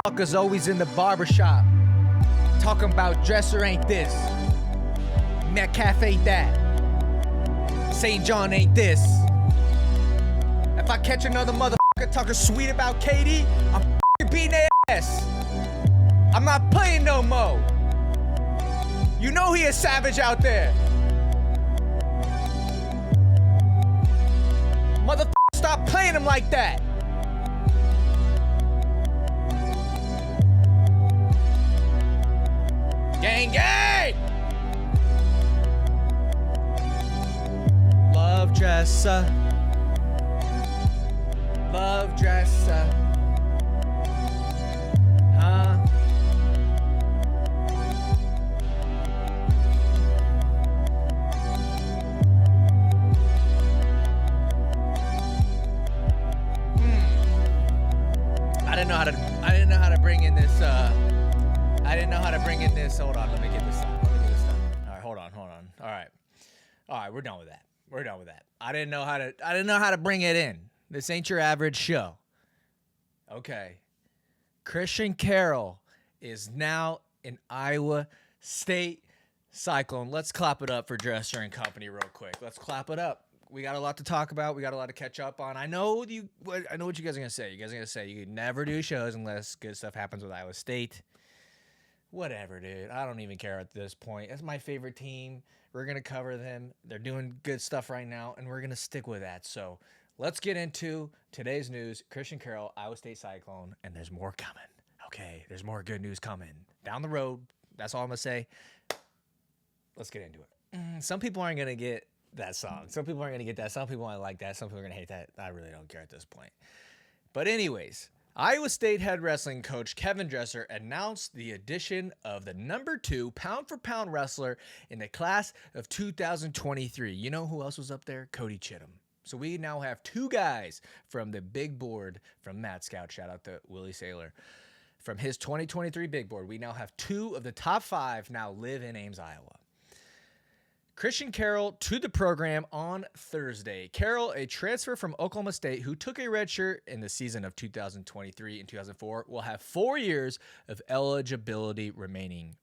motherfuckers always in the barbershop talking about dresser ain't this, Metcalf ain't that, St. John ain't this. If I catch another motherfucker talking sweet about Katie, I'm fucking beating their ass. I'm not playing no more. You know he a savage out there. Motherfucker, stop playing him like that. Gang, gang! Love dresser. Love dresser. Huh? I didn't know how to bring in this hold on, let me get this done. All right, hold on. All right, we're done with that. I didn't know how to bring it in. This ain't your average show. Okay. Christian Carroll is now an Iowa State Cyclone. Let's clap it up for Dresser and Company real quick. Let's clap it up. We got a lot to talk about. We got a lot to catch up on. I know what you guys are going to say. You guys are going to say you never do shows unless good stuff happens with Iowa State. Whatever, dude. I don't even care at this point. That's my favorite team. We're going to cover them. They're doing good stuff right now, and we're going to stick with that. So let's get into today's news. Christian Carroll, Iowa State Cyclone, and there's more coming. Okay, there's more good news coming down the road. That's all I'm going to say. Let's get into it. Some people aren't going to get that song. Some people aren't going to get that. Some people might like that. Some people are going to hate that. I really don't care at this point. But anyways, Iowa State head wrestling coach Kevin Dresser announced the addition of the number 2 pound-for-pound wrestler in the class of 2023. You know who else was up there? Cody Chittum. So we now have 2 guys from the big board from Mad Scout. Shout out to Willie Saylor. From his 2023 big board, we now have 2 of the top 5 now live in Ames, Iowa. Christian Carroll to the program on Thursday. Carroll, a transfer from Oklahoma State who took a red shirt in the season of 2023 and 2004, will have 4 years of eligibility remaining.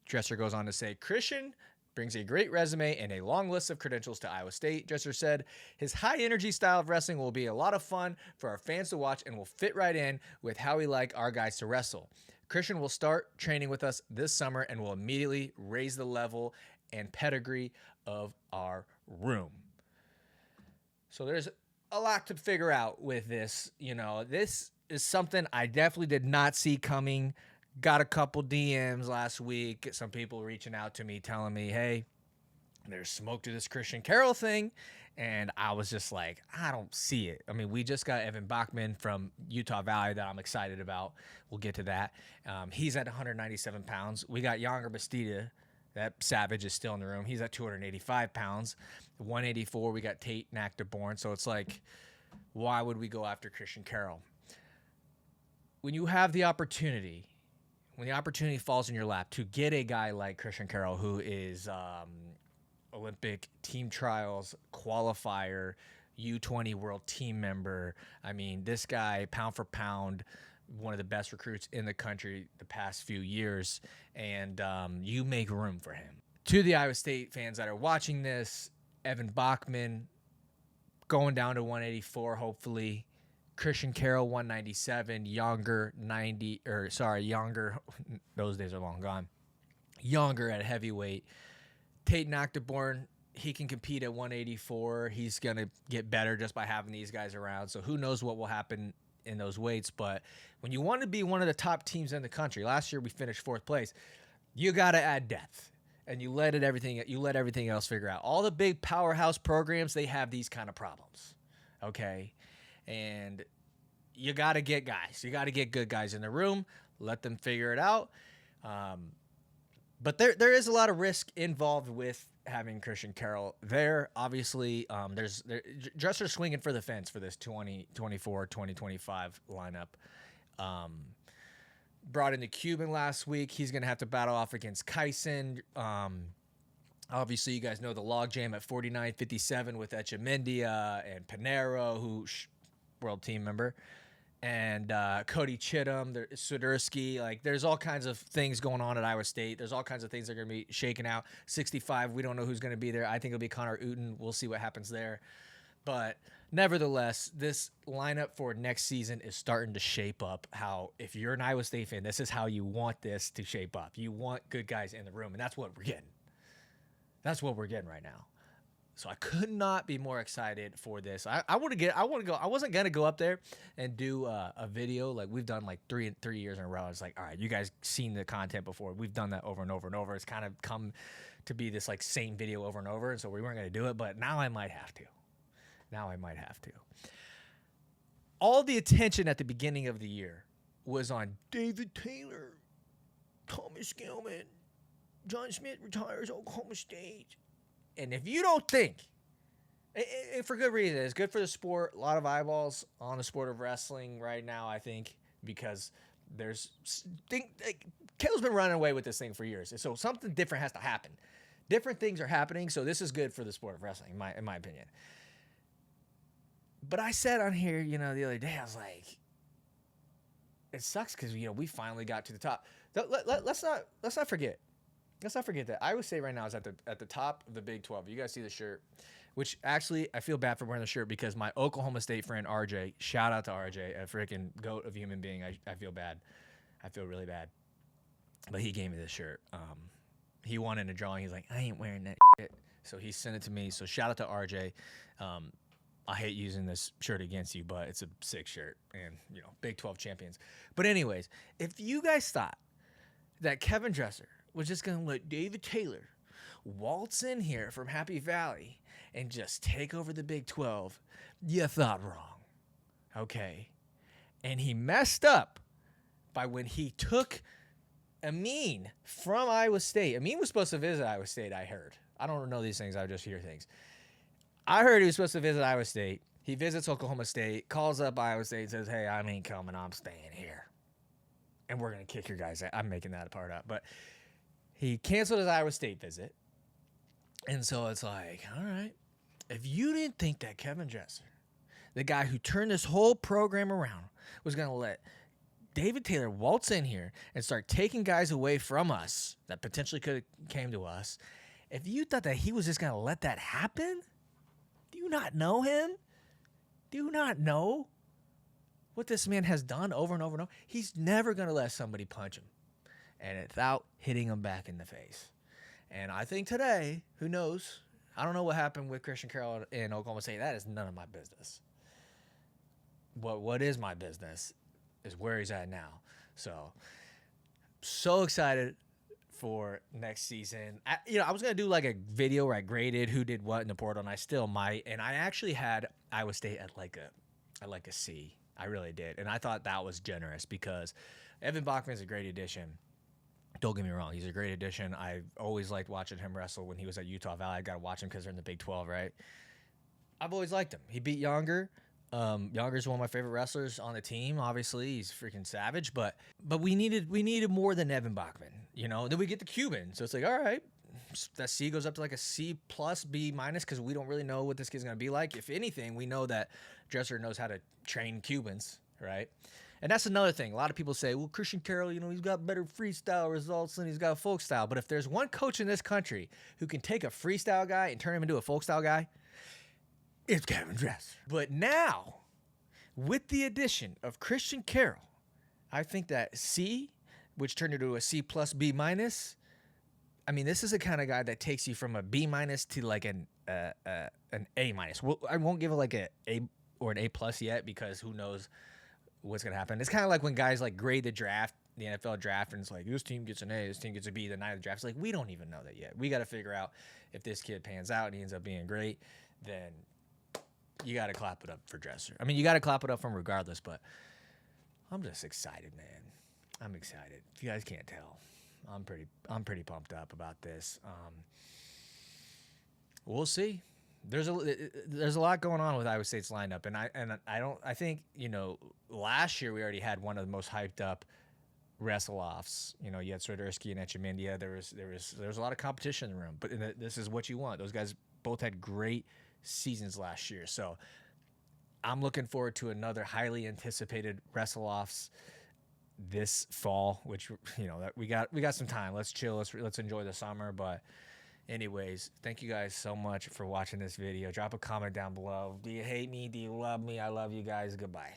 Dresser goes on to say, Christian brings a great resume and a long list of credentials to Iowa State. Dresser said, his high-energy style of wrestling will be a lot of fun for our fans to watch and will fit right in with how we like our guys to wrestle. Christian will start training with us this summer and will immediately raise the level and pedigree of our room. So there's a lot to figure out with this. You know, this is something I definitely did not see coming. Got a couple DMs last week. Some people reaching out to me telling me, hey, there's smoke to this Christian Carroll thing. And I was just like, I don't see it. I mean, we just got Evan Bachman from Utah Valley that I'm excited about. We'll get to that. He's at 197 pounds. We got Younger Bastida. That savage is still in the room. He's at 285 pounds. 184, we got Tate Nactorborn. So it's like, why would we go after Christian Carroll? When you have the opportunity, when the opportunity falls in your lap to get a guy like Christian Carroll, who is Olympic team trials qualifier, U20 world team member. I mean, this guy, pound for pound, one of the best recruits in the country the past few years, and you make room for him. To the Iowa State fans that are watching this, Evan Bachman going down to 184, hopefully. Christian Carroll, 197. Younger, those days are long gone. Younger at heavyweight. Tate Nactorborn, he can compete at 184. He's going to get better just by having these guys around. So who knows what will happen in those weights. But when you want to be one of the top teams in the country, last year we finished 4th place, you got to add depth. And you let everything else figure out. All the big powerhouse programs, they have these kind of problems. Okay? And you got to get guys. You got to get good guys in the room. Let them figure it out. But there is a lot of risk involved with having Christian Carroll there. Obviously, there's Dresser swinging for the fence for this 2024, 2025 lineup. Brought in the Cuban last week. He's going to have to battle off against Kyson. Obviously, you guys know the logjam at 49-57 with Echemendia and Panero, who world team member. and Cody Chittum, Swiderski. Like, there's all kinds of things going on at Iowa State. There's all kinds of things that are going to be shaken out. 65, we don't know who's going to be there. I think it'll be Connor Uten. We'll see what happens there. But nevertheless, this lineup for next season is starting to shape up how, if you're an Iowa State fan, this is how you want this to shape up. You want good guys in the room, and that's what we're getting. That's what we're getting right now. So I could not be more excited for this. I want to go. I wasn't gonna go up there and do a video like we've done like three years in a row. It's like, all right, you guys seen the content before. We've done that over and over and over. It's kind of come to be this like same video over and over. And so we weren't gonna do it, but now I might have to. All the attention at the beginning of the year was on David Taylor, Thomas Gilman, John Smith retires Oklahoma State. And if you don't think, and for good reason, it's good for the sport, a lot of eyeballs on the sport of wrestling right now, I think, because Caleb's been running away with this thing for years. So something different has to happen. Different things are happening, so this is good for the sport of wrestling, in my opinion. But I said on here, the other day, I was like, it sucks because, we finally got to the top. Let's not forget. Let's not forget that Iowa State right now is at the top of the Big 12. You guys see the shirt, which actually I feel bad for wearing the shirt because my Oklahoma State friend RJ, shout out to RJ, a freaking goat of a human being. I feel bad. I feel really bad. But he gave me this shirt. He won in a drawing. He's like, I ain't wearing that shit. So he sent it to me. So shout out to RJ. I hate using this shirt against you, but it's a sick shirt. And, Big 12 champions. But anyways, if you guys thought that Kevin Dresser was just going to let David Taylor waltz in here from Happy Valley and just take over the Big 12, you thought wrong. Okay. And he messed up by when he took Amin from Iowa State. Amin was supposed to visit Iowa State, I heard. I don't know these things. I just hear things. I heard he was supposed to visit Iowa State. He visits Oklahoma State, calls up Iowa State, and says, hey, I ain't coming. I'm staying here. And we're going to kick your guys out. I'm making that part up. But he canceled his Iowa State visit. And so it's like, all right, if you didn't think that Kevin Dresser, the guy who turned this whole program around, was going to let David Taylor waltz in here and start taking guys away from us that potentially could have came to us, if you thought that he was just going to let that happen, do you not know him? Do you not know what this man has done over and over and over? He's never going to let somebody punch him and without hitting him back in the face. And I think today, who knows? I don't know what happened with Christian Carroll in Oklahoma State. That is none of my business. What is my business is where he's at now. So excited for next season. I was going to do like a video where I graded who did what in the portal, and I still might. And I actually had Iowa State at like a C. I really did. And I thought that was generous because Evan Bachman's a great addition. Don't get me wrong. He's a great addition. I've always liked watching him wrestle when he was at Utah Valley. I got to watch him because they're in the Big 12, right? I've always liked him. He beat Younger. Younger's one of my favorite wrestlers on the team. Obviously, he's freaking savage. But we needed more than Evan Bachman. Then we get the Cuban. So it's like, all right, that C goes up to like a C plus, B minus, because we don't really know what this kid's going to be like. If anything, we know that Dresser knows how to train Cubans, right? And that's another thing. A lot of people say, well, Christian Carroll, he's got better freestyle results than he's got folk style. But if there's one coach in this country who can take a freestyle guy and turn him into a folk style guy, it's Kevin Dresser. But now, with the addition of Christian Carroll, I think that C, which turned into a C plus, B minus, this is the kind of guy that takes you from a B minus to like an A minus. Well, I won't give it like a or an A plus yet because who knows what's going to happen. It's kind of like when guys like grade the draft, the NFL draft, and it's like, this team gets an A, this team gets a B the night of the draft. It's like, we don't even know that yet. We got to figure out if this kid pans out and he ends up being great, then you got to clap it up for Dresser. You got to clap it up for him regardless, but I'm just excited, man. I'm excited. If you guys can't tell, I'm pretty pumped up about this. We'll see. There's a lot going on with Iowa State's lineup, and I think last year we already had one of the most hyped up wrestle-offs. You had Swiderski and Echemindia. There was a lot of competition in the room, but this is what you want. Those guys both had great seasons last year, so I'm looking forward to another highly anticipated wrestle offs this fall, which that we got some time. Let's chill. Let's enjoy the summer. But anyways, thank you guys so much for watching this video. Drop a comment down below. Do you hate me? Do you love me? I love you guys. Goodbye.